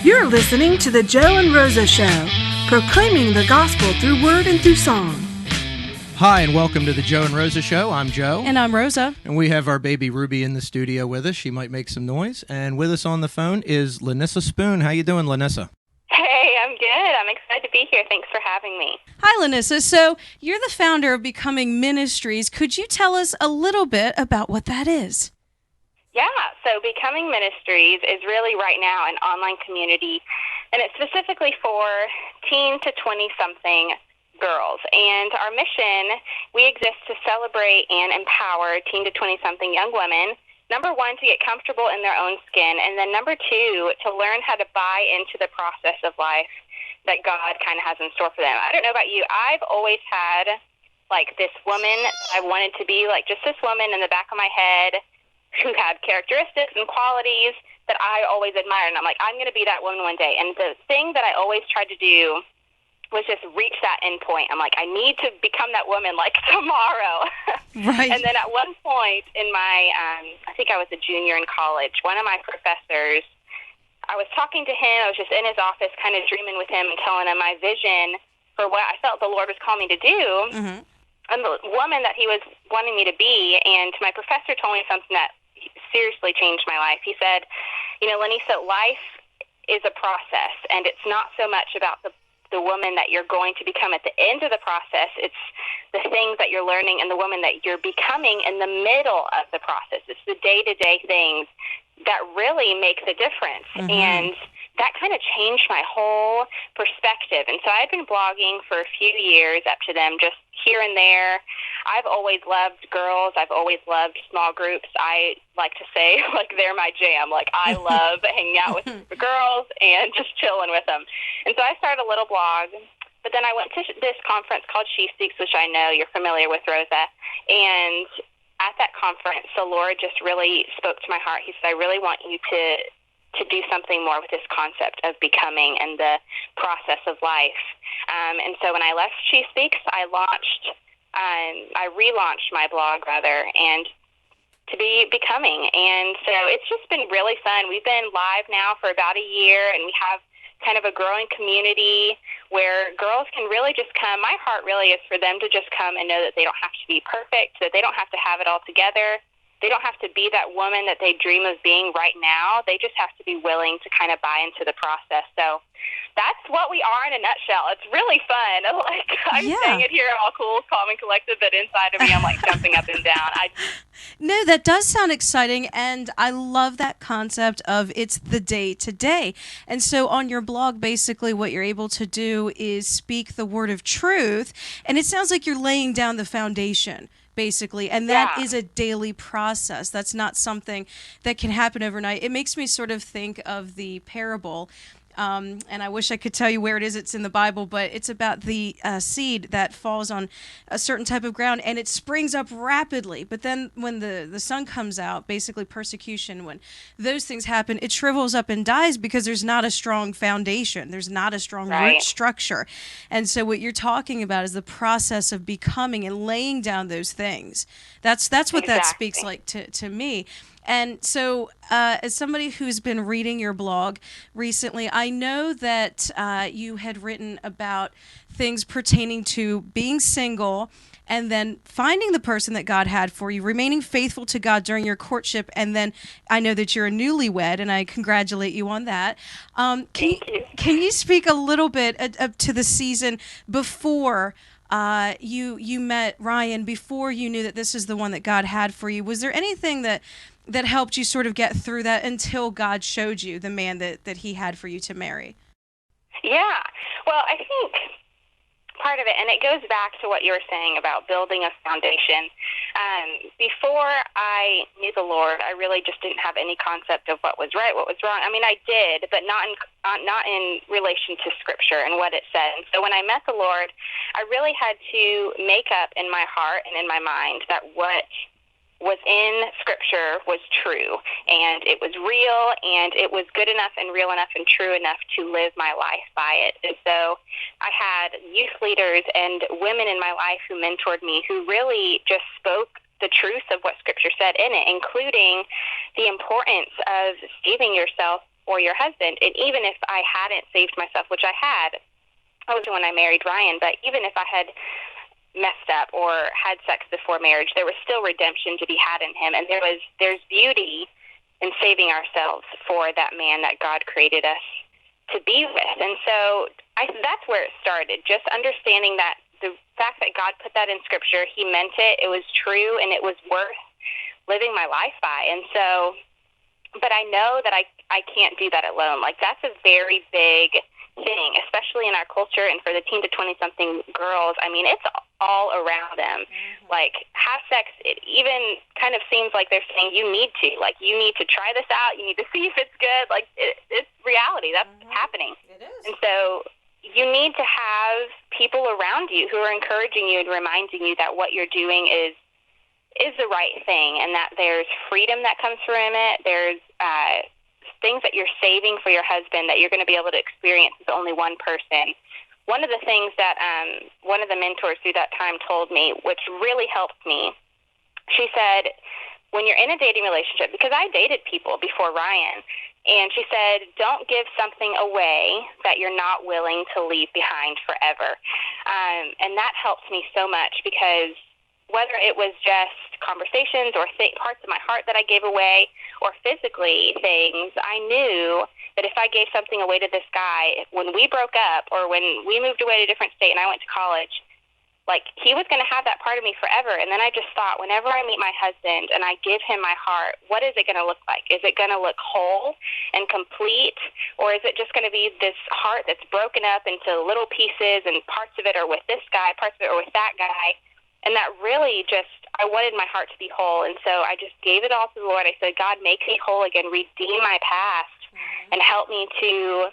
You're listening to the Joe and Rosa Show, proclaiming the gospel through word and through song. Hi, and welcome to the Joe and Rosa Show. I'm Joe. And I'm Rosa. And we have our baby Ruby in the studio with us. She might make some noise. And with us on the phone is Lanissa Spoon. How you doing, Lanissa? Hey, I'm good. I'm excited to be here. Thanks for having me. Hi, Lanissa. So you're the founder of Becoming Ministries. Could you tell us a little bit about what that is? Yeah, so Becoming Ministries is really right now an online community, and it's specifically for teen to 20-something girls. And our mission, we exist to celebrate and empower teen to 20-something young women. Number one, to get comfortable in their own skin, and then number two, to learn how to buy into the process of life that God kind of has in store for them. I don't know about you, I've always had like this woman I wanted to be, like just this woman in the back of my head who had characteristics and qualities that I always admired. And I'm like, I'm going to be that woman one day. And the thing that I always tried to do was just reach that end point. I'm like, I need to become that woman like tomorrow. Right. And then at one point in my, I think I was a junior in college, one of my professors, I was talking to him. I was just in his office kind of dreaming with him and telling him my vision for what I felt the Lord was calling me to do. Mm-hmm. And the woman that he was wanting me to be. And my professor told me something that seriously changed my life. He said, you know, Lanissa, life is a process, and it's not so much about the woman that you're going to become at the end of the process. It's the things that you're learning and the woman that you're becoming in the middle of the process. It's the day-to-day things that really make the difference. Mm-hmm. And that kind of changed my whole perspective. And so I've been blogging for a few years up to them, just here and there. I've always loved girls. I've always loved small groups. I like to say, like, they're my jam. Like, I love hanging out with the girls and just chilling with them. And so I started a little blog. But then I went to this conference called She Speaks, which I know you're familiar with, Rosa. And at that conference, the Lord just really spoke to my heart. He said, I really want you to do something more with this concept of becoming and the process of life. And so when I left She Speaks, I relaunched my blog, rather, and to be Becoming. And so it's just been really fun. We've been live now for about a year, and we have kind of a growing community where girls can really just come. My heart really is for them to just come and know that they don't have to be perfect, that they don't have to have it all together. They don't have to be that woman that they dream of being right now. They just have to be willing to kind of buy into the process. So that's what we are in a nutshell. It's really fun. Like, I'm saying it here all cool, calm, and collected, but inside of me, I'm like jumping up and down. No, that does sound exciting, and I love that concept of it's the day to day. And so on your blog, basically what you're able to do is speak the word of truth, and it sounds like you're laying down the foundation, basically, and that is a daily process. That's not something that can happen overnight. It makes me sort of think of the parable, and I wish I could tell you where it is. It's in the Bible, but it's about the seed that falls on a certain type of ground, and it springs up rapidly. But then when the sun comes out, basically persecution, when those things happen, it shrivels up and dies because there's not a strong foundation. There's not a strong root structure. And so what you're talking about is the process of becoming and laying down those things. That's what that speaks like to me. And so as somebody who's been reading your blog recently, I know that you had written about things pertaining to being single and then finding the person that God had for you, remaining faithful to God during your courtship, and then I know that you're a newlywed, and I congratulate you on that. Can you speak a little bit to the season before you met Ryan, before you knew that this is the one that God had for you? Was there anything that helped you sort of get through that until God showed you the man that he had for you to marry? Yeah. Well, I think part of it, and it goes back to what you were saying about building a foundation. Before I knew the Lord, I really just didn't have any concept of what was right, what was wrong. I mean, I did, but not in relation to Scripture and what it said. And so when I met the Lord, I really had to make up in my heart and in my mind that what was in Scripture was true, and it was real, and it was good enough and real enough and true enough to live my life by it. And so I had youth leaders and women in my life who mentored me, who really just spoke the truth of what Scripture said in it, including the importance of saving yourself or your husband. And even if I hadn't saved myself, which I had, I was when I married Ryan, but even if I had messed up or had sex before marriage, there was still redemption to be had in him. And there's beauty in saving ourselves for that man that God created us to be with. And so that's where it started, just understanding that the fact that God put that in Scripture, he meant it, it was true, and it was worth living my life by. And so, but I know that I can't do that alone. Like, that's a very big thing, especially in our culture and for the teen to 20-something girls. I mean, it's all around them. Mm-hmm. Like, have sex, it even kind of seems like they're saying you need to. Like, you need to try this out. You need to see if it's good. Like, it's reality. That's happening. It is. And so you need to have people around you who are encouraging you and reminding you that what you're doing is the right thing, and that there's freedom that comes from it. There's things that you're saving for your husband that you're going to be able to experience with only one person. One of the things that one of the mentors through that time told me, which really helped me, she said, when you're in a dating relationship, because I dated people before Ryan, and she said, don't give something away that you're not willing to leave behind forever. And that helped me so much, because whether it was just conversations or parts of my heart that I gave away, or physically things, I knew that if I gave something away to this guy, when we broke up or when we moved away to a different state and I went to college, like, he was going to have that part of me forever. And then I just thought, whenever I meet my husband and I give him my heart, what is it going to look like? Is it going to look whole and complete, or is it just going to be this heart that's broken up into little pieces, and parts of it are with this guy, parts of it are with that guy? And that really just, I wanted my heart to be whole. And so I just gave it all to the Lord. I said, God, make me whole again, redeem my past, and help me to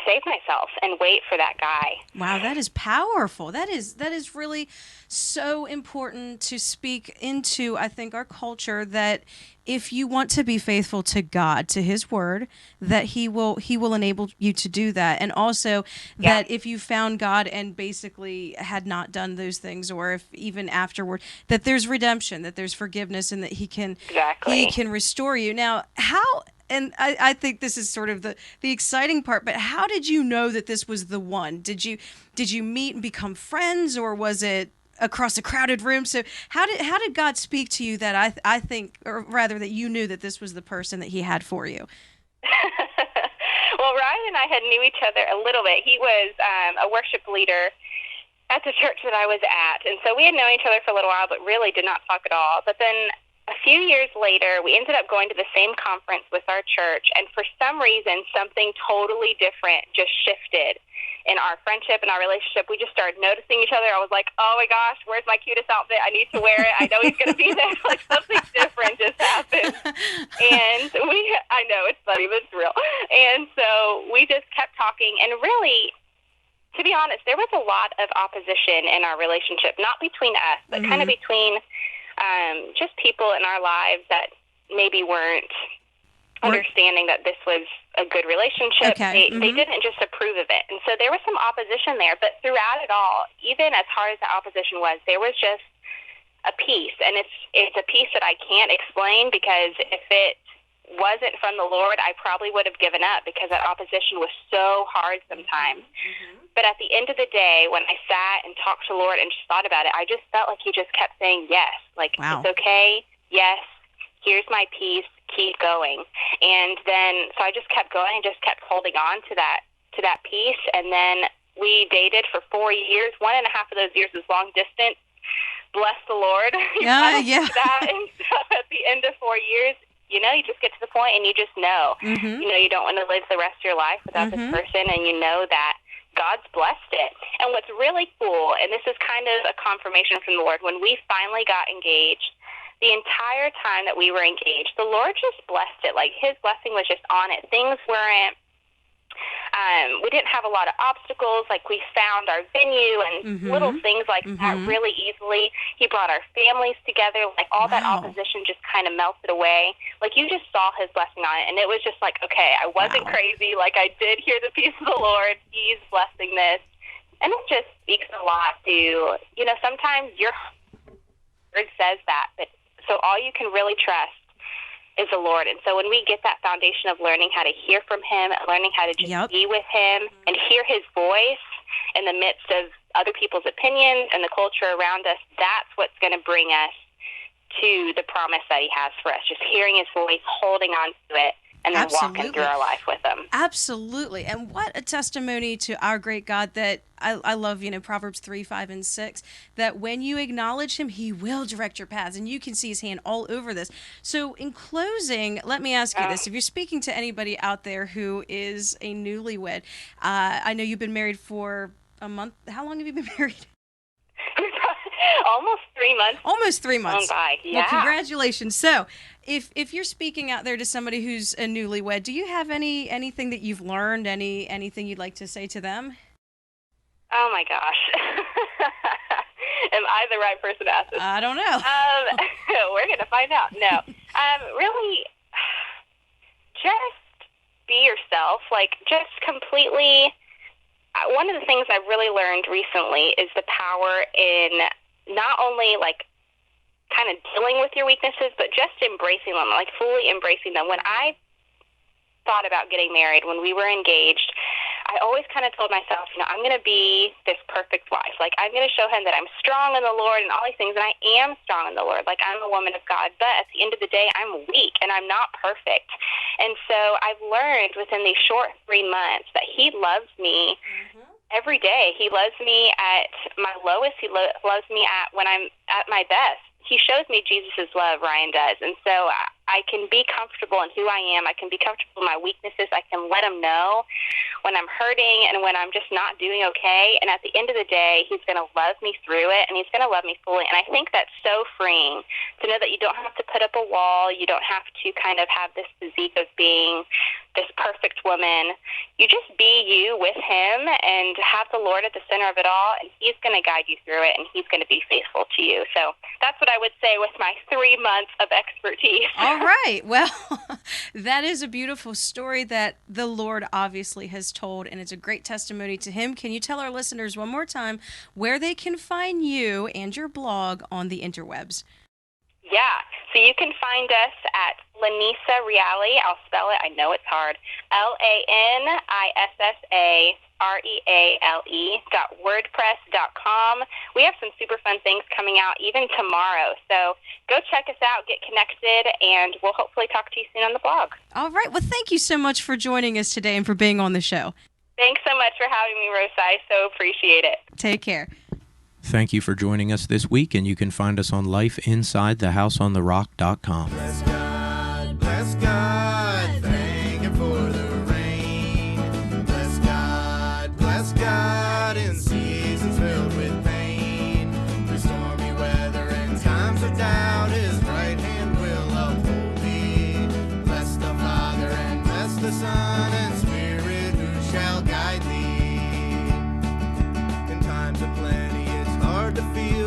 save myself and wait for that guy. Wow, that is powerful. That is really so important to speak into, I think, our culture, that if you want to be faithful to God, to his word, that he will enable you to do that. And also that if you found God and basically had not done those things, or if even afterward, that there's redemption, that there's forgiveness, and that he can restore you. Now, how, and I think this is sort of the exciting part, but how did you know that this was the one? Did you meet and become friends, or was it across a crowded room? So how did God speak to you that I think, or rather that you knew that this was the person that he had for you? Well, Ryan and I had knew each other a little bit. He was a worship leader at the church that I was at, and so we had known each other for a little while, but really did not talk at all. But then a few years later, we ended up going to the same conference with our church, and for some reason, something totally different just shifted in our friendship and our relationship. We just started noticing each other. I was like, oh my gosh, where's my cutest outfit? I need to wear it. I know he's going to be there. Like, something different just happened. And I know, it's funny, but it's real. And so we just kept talking, and really, to be honest, there was a lot of opposition in our relationship, not between us, but kind of between just people in our lives that maybe weren't understanding that this was a good relationship. Okay. They didn't just approve of it. And so there was some opposition there. But throughout it all, even as hard as the opposition was, there was just a peace. And it's a peace that I can't explain, because if it wasn't from the Lord, I probably would have given up, because that opposition was so hard sometimes. But at the end of the day, when I sat and talked to the Lord and just thought about it, I just felt like he just kept saying yes. Like, It's okay. Yes. Here's my peace. Keep going. And then, so I just kept going and just kept holding on to that peace. And then we dated for 4 years. 1.5 of those years was long distance. Bless the Lord. Yeah. That. And so at the end of 4 years, you just get to the point and you just know. You don't want to live the rest of your life without this person, and you know that God's blessed it. And what's really cool, and this is kind of a confirmation from the Lord, when we finally got engaged, the entire time that we were engaged, the Lord just blessed it. Like, his blessing was just on it. Things weren't, we didn't have a lot of obstacles. Like, we found our venue and little things like that really easily. He brought our families together. Like, all that opposition just kind of melted away. Like, you just saw his blessing on it. And it was just like, okay, I wasn't crazy. Like, I did hear the peace of the Lord. He's blessing this. And it just speaks a lot to, sometimes your word says that. But so all you can really trust is the Lord. And so when we get that foundation of learning how to hear from him, learning how to just be with him and hear his voice in the midst of other people's opinions and the culture around us, that's what's going to bring us to the promise that he has for us. Just hearing his voice, holding on to it, and then walking through our life with him. Absolutely. And what a testimony to our great God that I love, Proverbs 3, 5, and 6, that when you acknowledge him, he will direct your paths. And you can see his hand all over this. So in closing, let me ask you this. If you're speaking to anybody out there who is a newlywed, I know you've been married for a month. How long have you been married? Almost 3 months. Almost 3 months. Yeah. Well, congratulations. So, if you're speaking out there to somebody who's a newlywed, do you have anything that you've learned? Anything you'd like to say to them? Oh my gosh. Am I the right person to ask this? I don't know. We're going to find out. No. Really, just be yourself. Just completely. One of the things I've really learned recently is the power in not only kind of dealing with your weaknesses, but just embracing them, fully embracing them. When I thought about getting married, when we were engaged, I always kind of told myself, I'm going to be this perfect wife. I'm going to show him that I'm strong in the Lord and all these things, and I am strong in the Lord. I'm a woman of God, but at the end of the day, I'm weak and I'm not perfect. And so I've learned within these short 3 months that he loves me every day. He loves me at my lowest. He loves me when I'm at my best. He shows me Jesus' love, Ryan does. And so I can be comfortable in who I am. I can be comfortable in my weaknesses. I can let him know when I'm hurting and when I'm just not doing okay. And at the end of the day, he's going to love me through it, and he's going to love me fully. And I think that's so freeing to know that you don't have to put up a wall. You don't have to kind of have this physique of being this perfect woman. You just be you with him and have the Lord at the center of it all, and he's going to guide you through it, and he's going to be faithful to you. So that's what I would say with my 3 months of expertise. All right. Well, that is a beautiful story that the Lord obviously has told, and it's a great testimony to him. Can you tell our listeners one more time where they can find you and your blog on the interwebs? Yeah, so you can find us at Lanissa Reale. I'll spell it. I know it's hard. LANISSAREALE.wordpress.com. We have some super fun things coming out even tomorrow. So go check us out, get connected, and we'll hopefully talk to you soon on the blog. All right. Well, thank you so much for joining us today and for being on the show. Thanks so much for having me, Rosa. I so appreciate it. Take care. Thank you for joining us this week, and you can find us on lifeinsidethehouseontherock.com. Bless God, thank him for the rain. Bless God in seasons filled with pain. Through stormy weather and times of doubt, his right hand will uphold thee. Bless the Father and bless the Son and Spirit who shall guide thee. In times of plenty, it's hard to feel